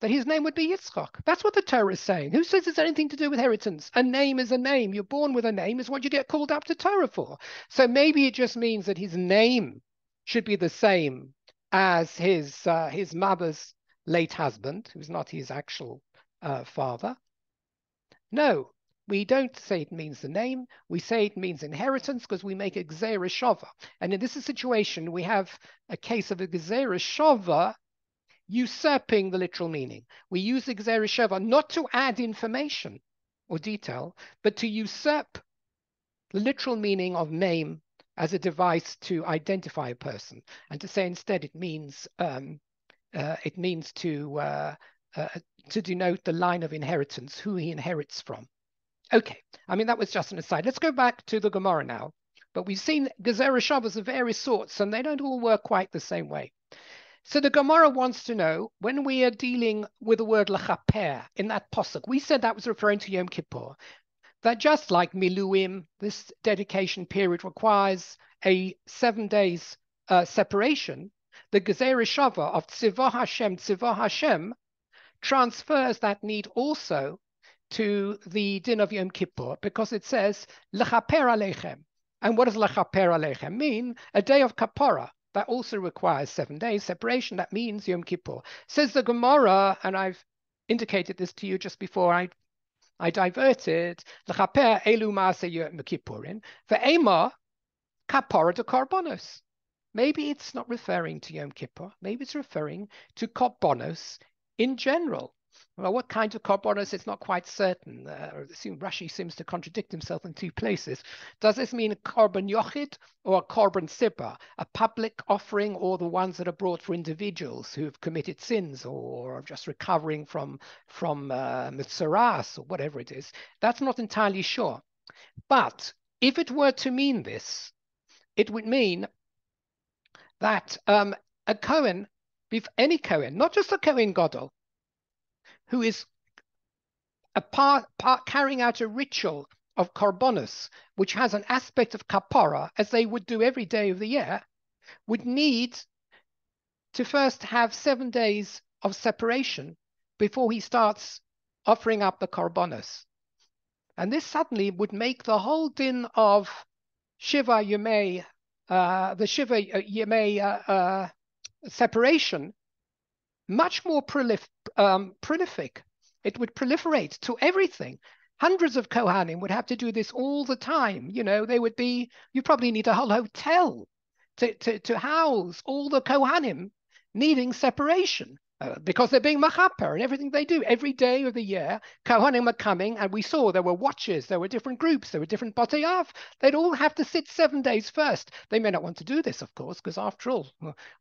that his name would be Yitzchak. That's what the Torah is saying. Who says it's anything to do with inheritance? A name is a name. You're born with a name is what you get called up to Torah for. So maybe it just means that his name should be the same as his mother's late husband, who's not his actual father. No, we don't say it means the name. We say it means inheritance because we make a Gezerah Shava. And in this situation, we have a case of a Gezerah Shava usurping the literal meaning. We use the Gezerah Shava not to add information or detail, but to usurp the literal meaning of name as a device to identify a person, and to say instead it means to denote the line of inheritance, who he inherits from. Okay, I mean, that was just an aside. Let's go back to the Gemara now. But we've seen Gezerah Shavas of various sorts, and they don't all work quite the same way. So the Gemara wants to know, when we are dealing with the word lechaper in that posuk, we said that was referring to Yom Kippur, that just like Miluim, this dedication period requires a 7 days separation, the Gezerah Shava of Tzivah Hashem transfers that need also to the din of Yom Kippur, because it says lechaper aleichem. And what does lechaper aleichem mean? A day of kapara. That also requires 7 days separation. That means Yom Kippur. Says the Gemara, and I've indicated this to you just before I diverted, lechaper elu maaseh Yom Kippurin, ve'ema kapara de korbanos. Maybe it's not referring to Yom Kippur. Maybe it's referring to korbanos in general. Well, what kind of korbanos? It's not quite certain. Rashi seems to contradict himself in 2 places. Does this mean a korban yochid or a korban sibba, a public offering, or the ones that are brought for individuals who have committed sins or are just recovering from mitzaras or whatever it is? That's not entirely sure. But if it were to mean this, it would mean that a Kohen, any Kohen, not just a Kohen Gadol, who is carrying out a ritual of korbanos, which has an aspect of kapara, as they would do every day of the year, would need to first have 7 days of separation before he starts offering up the korbanos. And this suddenly would make the whole din of Shiva Yemei, the Shiva Yemei separation much more prolific. It would proliferate to everything. Hundreds of Kohanim would have to do this all the time. You know, they would be, you probably need a whole hotel to house all the Kohanim needing separation. Because they're being machaper and everything they do every day of the year, Kohanim are coming, and we saw there were watches, there were different groups, there were different Batei Av. They'd all have to sit 7 days first. They may not want to do this, of course, because after all,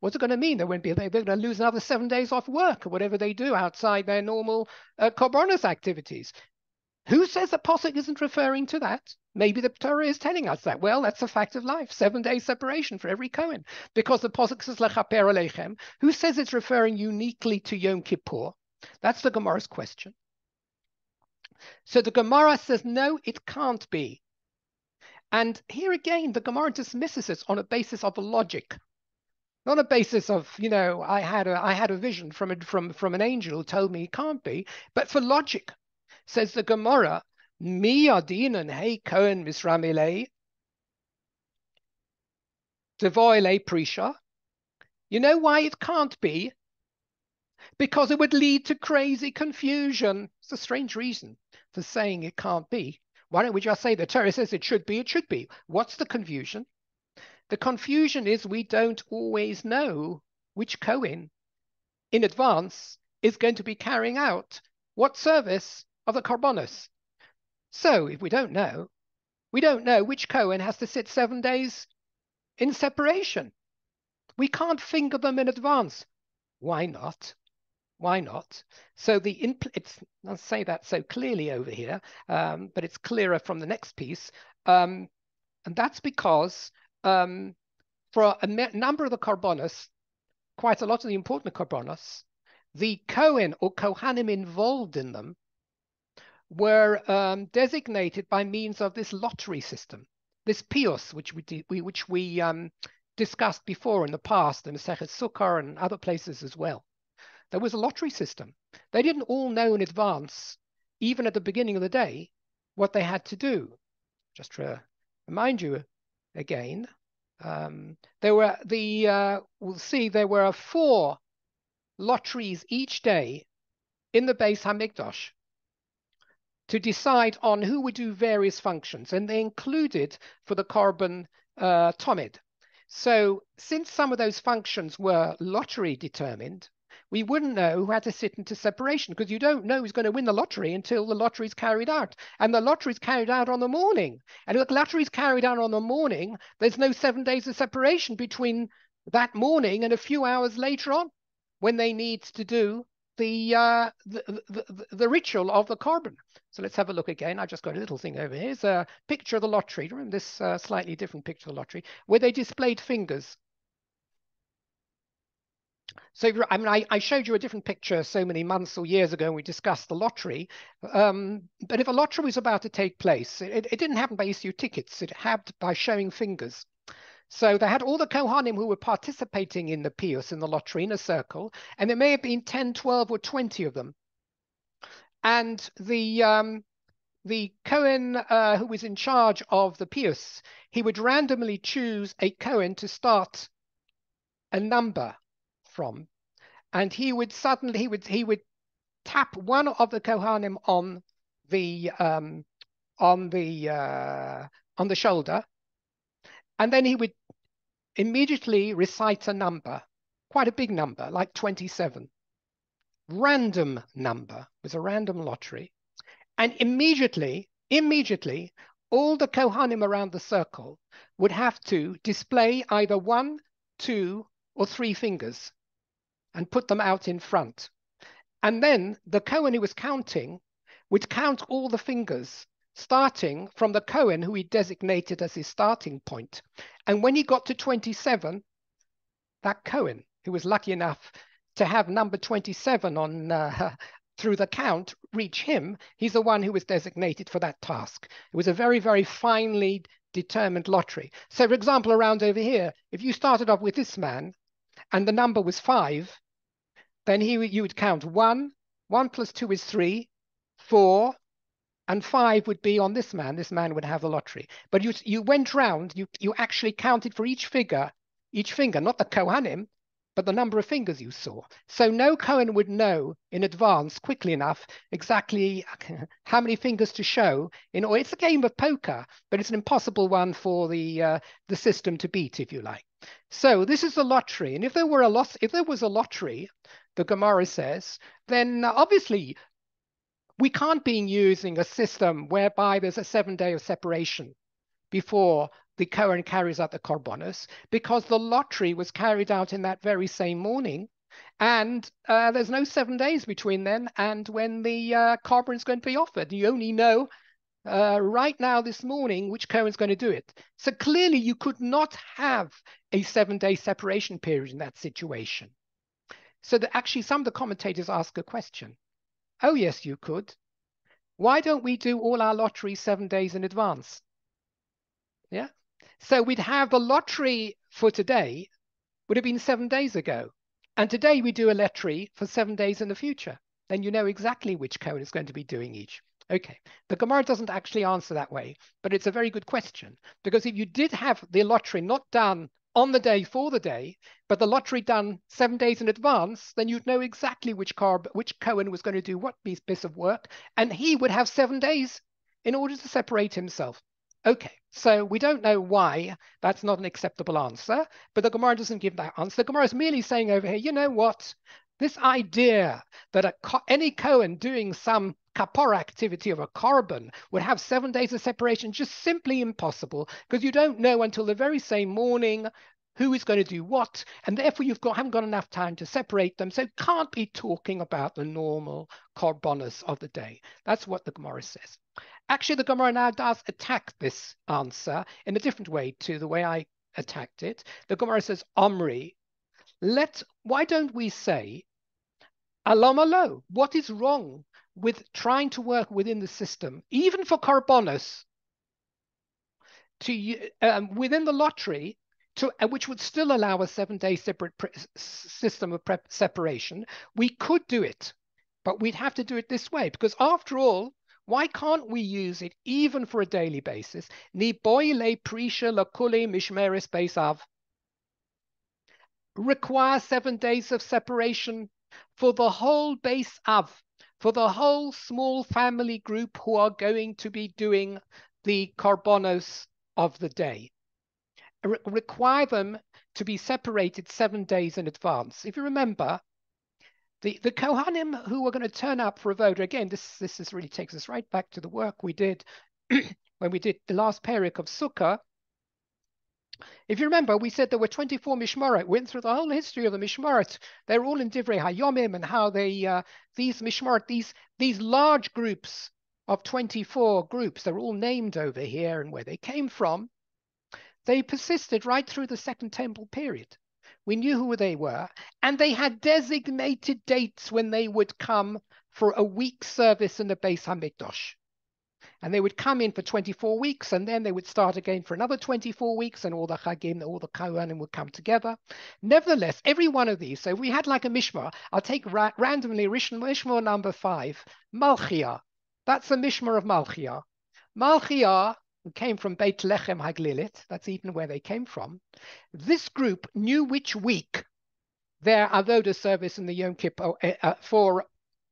what's it going to mean? They're going to lose another 7 days off work or whatever they do outside their normal korbanos activities. Who says that Posuk isn't referring to that? Maybe the Torah is telling us that. Well, that's a fact of life. 7 days separation for every Kohen. Because the Posuk says lechaper aleichem. Who says it's referring uniquely to Yom Kippur? That's the Gemara's question. So the Gemara says, no, it can't be. And here again, the Gemara dismisses it on a basis of logic. Not a basis of, you know, I had a vision from an angel who told me it can't be, but for logic. Says the Gemara, Mi Adin and Hey Kohen Misramile Devoile Prisha. You know why it can't be? Because it would lead to crazy confusion. It's a strange reason for saying it can't be. Why don't we just say the Torah says it should be, it should be? What's the confusion? The confusion is we don't always know which Kohen in advance is going to be carrying out what service of the korbanos. So if we don't know which Kohen has to sit 7 days in separation. We can't finger them in advance. Why not? Why not? So I'll say that so clearly over here, but it's clearer from the next piece. And that's because for a number of the korbanos, quite a lot of the important korbanos, the Kohen or Kohanim involved in them were designated by means of this lottery system, this pius, which we discussed before in the past in Masechet Sukkah and other places as well. There was a lottery system. They didn't all know in advance, even at the beginning of the day, what they had to do. Just to remind you again, we'll see there were 4 lotteries each day in the Beis Hamikdash to decide on who would do various functions, and they included for the korban tomid. So since some of those functions were lottery determined, we wouldn't know who had to sit into separation, because you don't know who's going to win the lottery until the lottery is carried out. And the lottery is carried out on the morning. And if the lottery is carried out on the morning, there's no 7 days of separation between that morning and a few hours later on when they need to do the ritual of the korban. So let's have a look again. I've just got a little thing over here. Here's a picture of the lottery. Remember this slightly different picture of the lottery where they displayed fingers. So I mean, I showed you a different picture so many months or years ago when we discussed the lottery. But if a lottery was about to take place, it didn't happen by issue tickets. It happened by showing fingers. So they had all the Kohanim who were participating in the pius, in the lottery, in a circle, and there may have been 10, 12, or 20 of them. And the Kohen who was in charge of the pius, he would randomly choose a Kohen to start a number from, and he would tap one of the Kohanim on the shoulder, and then he would immediately recite a number, quite a big number, like 27. Random number. It was a random lottery. And immediately, all the Kohanim around the circle would have to display either 1, 2, or 3 fingers and put them out in front. And then the Kohen who was counting would count all the fingers, starting from the Kohen who he designated as his starting point. And when he got to 27, that Cohen, who was lucky enough to have number 27 on through the count reach him, he's the one who was designated for that task. It was a very, very finely determined lottery. So, for example, around over here, if you started off with this man and the number was 5, then you would count 1, 1 plus 2 is 3, 4, and 5 would be on this man. This man would have the lottery. But you went round, you actually counted for each finger, not the Kohanim, but the number of fingers you saw. So no Kohen would know in advance quickly enough exactly how many fingers to show. It's a game of poker, but it's an impossible one for the system to beat, if you like. So this is the lottery, and if there was a lottery, the Gemara says, then obviously we can't be using a system whereby there's a 7-day of separation before the Kohen carries out the korbanos, because the lottery was carried out in that very same morning, and there's no 7 days between then and when the korban is going to be offered. You only know right now this morning which Kohen's going to do it. So clearly you could not have a 7-day separation period in that situation. So that actually some of the commentators ask a question. Oh yes, you could. Why don't we do all our lotteries 7 days in advance? Yeah. So we'd have the lottery for today would have been 7 days ago. And today we do a lottery for 7 days in the future. Then you know exactly which Kohen is going to be doing each. Okay. The Gemara doesn't actually answer that way, but it's a very good question. Because if you did have the lottery not done on the day for the day, but the lottery done 7 days in advance, then you'd know exactly which Kohen was going to do what piece of work, and he would have 7 days in order to separate himself. Okay, so we don't know why that's not an acceptable answer, but the Gemara doesn't give that answer. The Gemara is merely saying over here, you know what? This idea that any Kohen doing some kapora activity of a korban would have 7 days of separation, just simply impossible, because you don't know until the very same morning who is going to do what, and therefore haven't got enough time to separate them, so can't be talking about the normal korbanos of the day. That's what the Gemara says. Actually, the Gemara now does attack this answer in a different way to the way I attacked it. The Gemara says, Omri, why don't we say, Alam alo, what is wrong with trying to work within the system, even for korbanos, within the lottery, which would still allow a 7-day separate system of separation? We could do it, but we'd have to do it this way, because after all, why can't we use it even for a daily basis? Ni boy le prisha lakuli mishmeres beisav. Require 7 days of separation for the whole base of, for the whole small family group who are going to be doing the korbanos of the day. Require them to be separated 7 days in advance. If you remember, the Kohanim who were going to turn up for a voter, again, this really takes us right back to the work we did when we did the last parak of Sukkah. If you remember, we said there were 24 Mishmaret, went through the whole history of the Mishmaret. They're all in Divrei Hayomim, and how these Mishmaret, these large groups of 24 groups, they're all named over here and where they came from. They persisted right through the Second Temple period. We knew who they were, and they had designated dates when they would come for a week's service in the Beis HaMikdash. And they would come in for 24 weeks, and then they would start again for another 24 weeks, and all the Chagim, all the Kohanim would come together. Nevertheless, every one of these, so if we had like a Mishmar, I'll take randomly Mishmar number 5, Malchia. That's the Mishmar of Malchia. Malchia came from Beit Lechem Haglilit. That's even where they came from. This group knew which week their Avodah service in the Yom Kippur for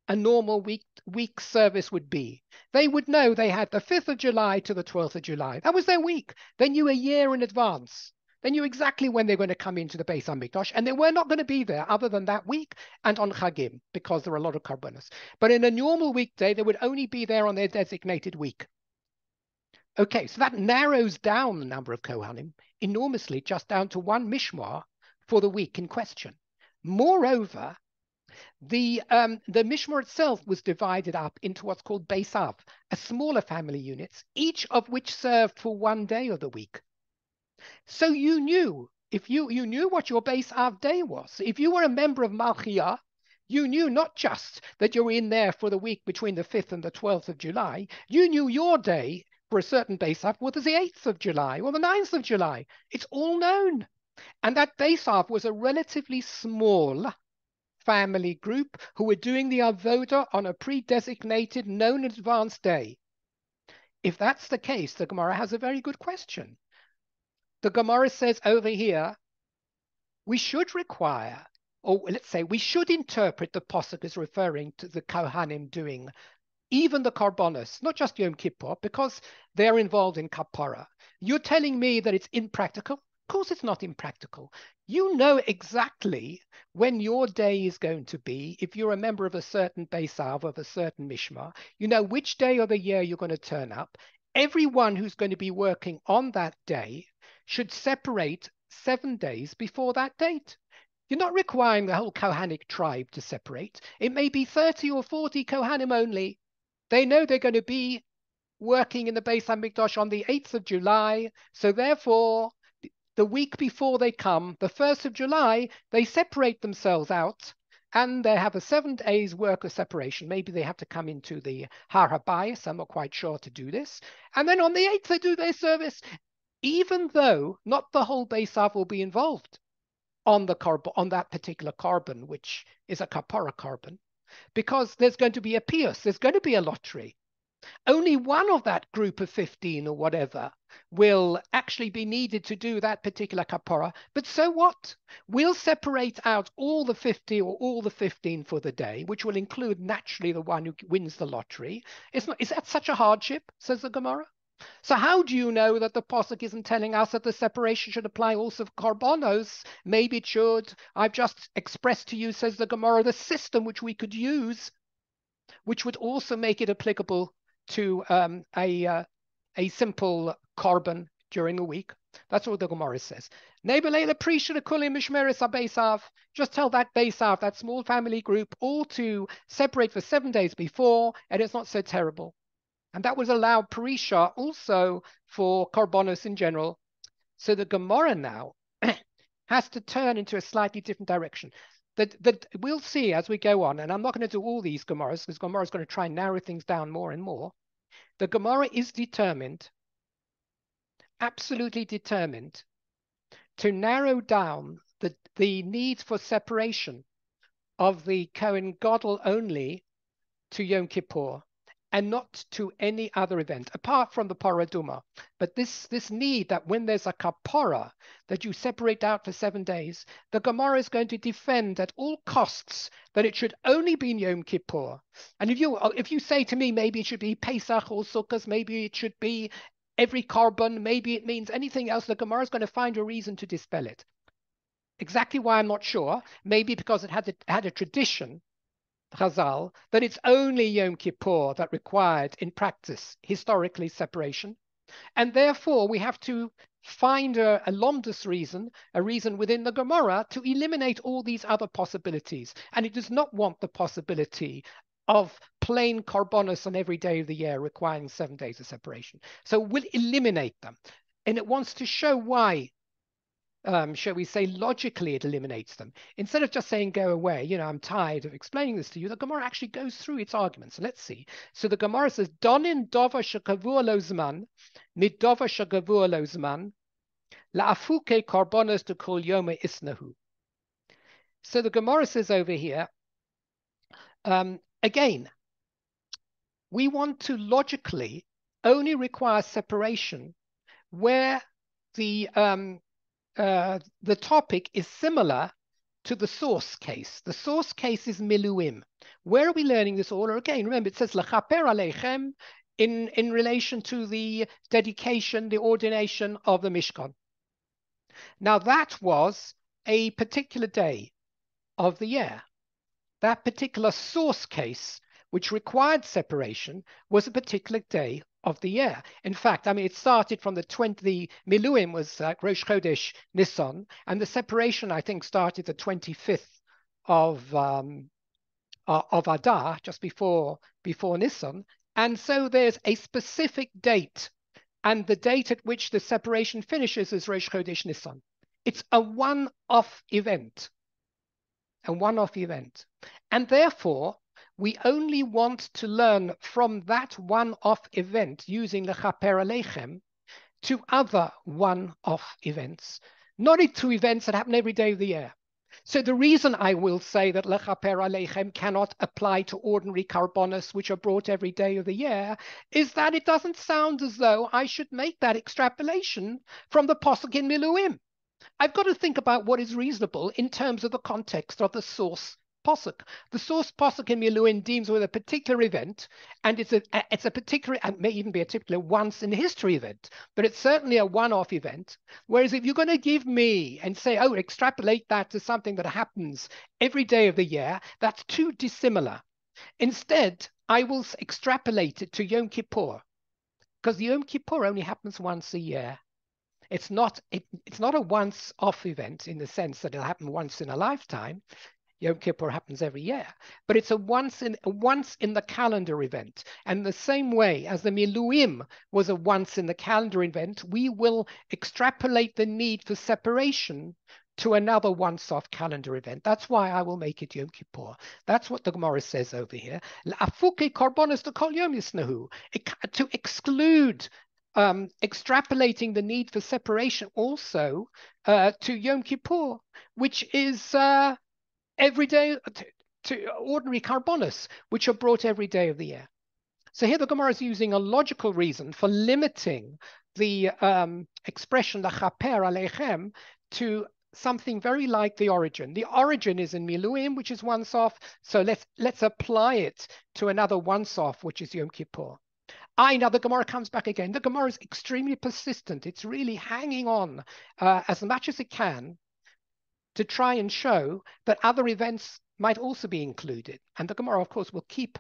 a normal week service would be. They would know they had the 5th of July to the 12th of July. That was their week. They knew a year in advance. They knew exactly when they were going to come into the Beis HaMikdash, and they were not going to be there other than that week and on Chagim, because there were a lot of korbanos. But in a normal weekday, they would only be there on their designated week. Okay, so that narrows down the number of Kohanim enormously, just down to one Mishmar for the week in question. Moreover, the Mishmar itself was divided up into what's called Beisav, a smaller family units, each of which served for 1 day of the week. So you knew, if you knew what your base Av day was. If you were a member of Malchia, you knew not just that you were in there for the week between the 5th and the 12th of July, you knew your day for a certain base Av was the 8th of July or the 9th of July. It's all known. And that base Av was a relatively small family group who were doing the avoda on a pre-designated, known advanced day. If that's the case, the Gemara has a very good question. The Gemara says over here, we should require, or let's say we should interpret the Pasuk as referring to the Kohanim doing even the Karbonos, not just Yom Kippur, because they're involved in Kapara. You're telling me that it's impractical? Of course it's not impractical. You know exactly when your day is going to be. If you're a member of a certain Beis Av, of a certain Mishmar, you know which day of the year you're going to turn up. Everyone who's going to be working on that day should separate 7 days before that date. You're not requiring the whole Kohanic tribe to separate. It may be 30 or 40 Kohanim only. They know they're going to be working in the Beis HaMikdash on the 8th of July. So therefore, the week before they come, the 1st of July, they separate themselves out and they have a 7 days work of separation. Maybe they have to come into the Har HaBayis. I'm not quite sure to do this. And then on the 8th, they do their service, even though not the whole Beis Av will be involved on that particular carbon, which is a kapara carbon, because there's going to be a pius, there's going to be a lottery. Only one of that group of 15 or whatever will actually be needed to do that particular kapara. But so what? We'll separate out all the 50 or all the 15 for the day, which will include naturally the one who wins the lottery. Is that such a hardship, says the Gemara? So how do you know that the Pasuk isn't telling us that the separation should apply also for Karbonos? Maybe it should. I've just expressed to you, says the Gemara, the system which we could use, which would also make it applicable to a simple carbon during a week. That's what the Gemara says. Just tell that Beis Av, that small family group, all to separate for 7 days before, and it's not so terrible. And that was allowed Perisha also for Karbonos in general. So the Gemara now has to turn into a slightly different direction. That we'll see as we go on, and I'm not going to do all these Gemaras, because Gemara is going to try and narrow things down more and more. The Gemara is determined, absolutely determined, to narrow down the need for separation of the Kohen Gadol only to Yom Kippur, and not to any other event, apart from the Paraduma. But this need that when there's a kapara, that you separate out for 7 days, the Gemara is going to defend at all costs that it should only be Yom Kippur. And if you say to me, maybe it should be Pesach or Sukkot, maybe it should be every carbon, maybe it means anything else, the Gemara is going to find a reason to dispel it. Exactly why I'm not sure. Maybe because it had a tradition, Chazal, that it's only Yom Kippur that required in practice historically separation, and therefore we have to find a lomdus reason, a reason within the Gemara to eliminate all these other possibilities. And it does not want the possibility of plain Karbonos on every day of the year requiring 7 days of separation. So we'll eliminate them, and it wants to show why. Shall we say, logically it eliminates them. Instead of just saying, go away, I'm tired of explaining this to you, the Gemara actually goes through its arguments. Let's see. So the Gemara says, Donin dova shekavua lo zman, midova shekavua lo zman, la'afuke karbonos to kol yoma isnahu. So the Gemara says over here, again, we want to logically only require separation where the topic is similar to the source case. The source case is miluim. Where are we learning this order? Again, remember, it says lechaper aleichem in relation to the dedication, the ordination of the Mishkan. Now that was a particular day of the year. That particular source case, which required separation, was a particular day of the year. In fact, it started from the Miluim was Rosh Chodesh Nisan, and the separation, I think, started the 25th of Adar, just before Nisan. And so there's a specific date and the date at which the separation finishes is Rosh Chodesh Nisan. It's a one-off event, and therefore we only want to learn from that one-off event using the Chaper Aleichem to other one-off events, not to events that happen every day of the year. So the reason I will say that Lechaper Aleichem cannot apply to ordinary karbonos which are brought every day of the year is that it doesn't sound as though I should make that extrapolation from the Posuk in Miluim. I've got to think about what is reasonable in terms of the context of the source posuk. The source posuk in Miluim deals with a particular event, and it's a particular, and may even be a particular once in history event, but it's certainly a one-off event. Whereas if you're going to give me and say, oh, extrapolate that to something that happens every day of the year, that's too dissimilar. Instead, I will extrapolate it to Yom Kippur, because Yom Kippur only happens once a year. It's not a once-off event in the sense that it'll happen once in a lifetime. Yom Kippur happens every year, but it's a once in the calendar event. And the same way as the Miluim was a once in the calendar event, we will extrapolate the need for separation to another once-off calendar event. That's why I will make it Yom Kippur. That's what the Gemara says over here. To exclude extrapolating the need for separation also to Yom Kippur, which is every day, to ordinary karbonos, which are brought every day of the year. So here the Gemara is using a logical reason for limiting the expression Lachaper Aleichem to something very like the origin. The origin is in Miluim, which is once off. So let's apply it to another once off, which is Yom Kippur. Now the Gemara comes back again. The Gemara is extremely persistent. It's really hanging on as much as it can to try and show that other events might also be included. And the Gemara, of course, will keep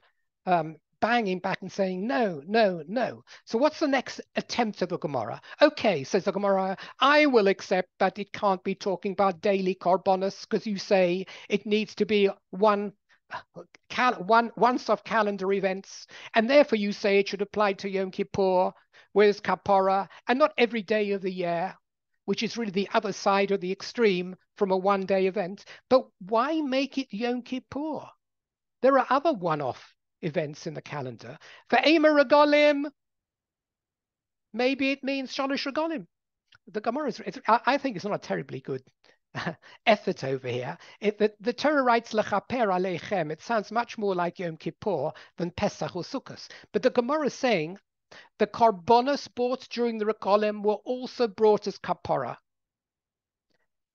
banging back and saying, no, no, no. So what's the next attempt of the Gemara? Okay, says the Gemara, I will accept that it can't be talking about daily karbonos because you say it needs to be once off calendar events, and therefore you say it should apply to Yom Kippur, whereas Kapara, and not every day of the year, which is really the other side of the extreme from a one-day event. But why make it Yom Kippur? There are other one-off events in the calendar. For Ema Regalim, maybe it means Shalosh Regalim. The Gemara I think it's not a terribly good effort over here. The Torah writes Lechaper Aleichem. It sounds much more like Yom Kippur than Pesach or Sukkot. But the Gemara is saying the karbonos brought during the Regalim were also brought as kapara.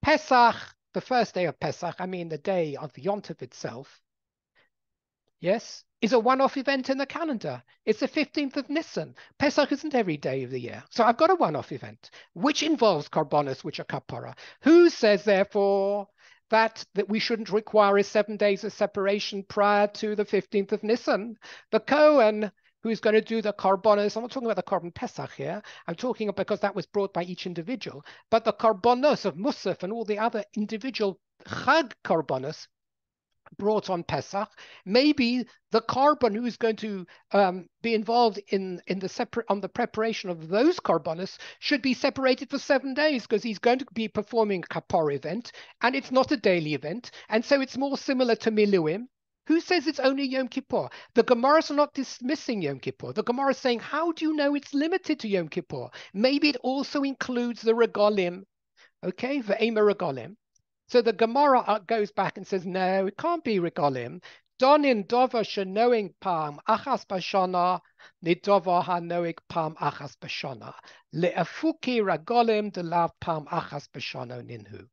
Pesach, the first day of Pesach, I mean the day of the Yontif itself, yes, is a one-off event in the calendar. It's the 15th of Nisan. Pesach isn't every day of the year. So I've got a one-off event, which involves karbonos, which are kapara. Who says, therefore, that we shouldn't require 7 days of separation prior to the 15th of Nisan? The Kohen, who's going to do the karbonos, I'm not talking about the Korban Pesach here, I'm talking because that was brought by each individual, but the karbonos of Musaf and all the other individual Chag karbonos brought on Pesach, maybe the carbon who's going to be involved on the preparation of those karbonos should be separated for 7 days because he's going to be performing a kapara event and it's not a daily event, and so it's more similar to Miluim. Who says it's only Yom Kippur? The Gemara's are not dismissing Yom Kippur. The Gemara is saying, how do you know it's limited to Yom Kippur? Maybe it also includes the Regalim. Okay, Ve'ema Regalim. So the Gemara goes back and says, no, it can't be Regalim. Donin dova shenoing palm achas bashana nidova hanoig palm achas bashana leafuki Regalim delav palm achas bashana ninhu.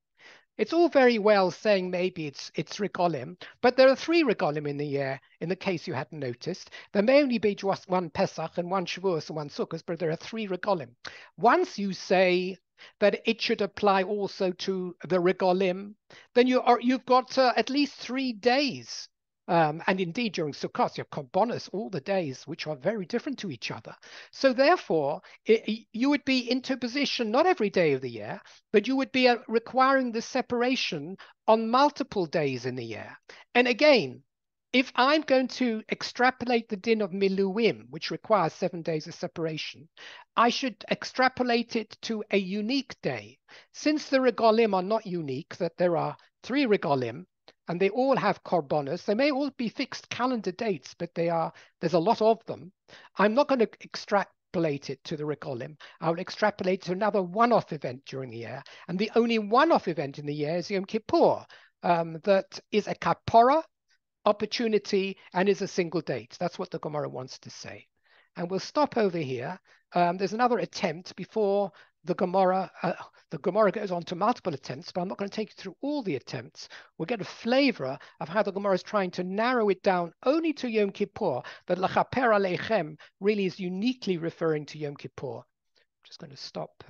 It's all very well saying maybe it's Regalim, but there are 3 Regalim in the year, in the case you hadn't noticed. There may only be just one Pesach and one Shavuos and one Sukkot, but there are 3 Regalim. Once you say that it should apply also to the Regalim, then you've got at least 3 days. And indeed, during Sukkot, you have Karbonos all the days, which are very different to each other. So therefore, you would be into position, not every day of the year, but you would be requiring the separation on multiple days in the year. And again, if I'm going to extrapolate the din of Miluim, which requires 7 days of separation, I should extrapolate it to a unique day. Since the regalim are not unique, that there are 3 regalim, and they all have korbanos, they may all be fixed calendar dates, but there's a lot of them. I'm not going to extrapolate it to the regalim. I'll extrapolate to another one-off event during the year, and the only one-off event in the year is Yom Kippur, that is a kapora, opportunity, and is a single date. That's what the Gemara wants to say. And we'll stop over here. There's another attempt before the Gemara. The Gemara goes on to multiple attempts, but I'm not going to take you through all the attempts. We'll get a flavor of how the Gemara is trying to narrow it down only to Yom Kippur, that Lachaper Aleichem really is uniquely referring to Yom Kippur. I'm just going to stop.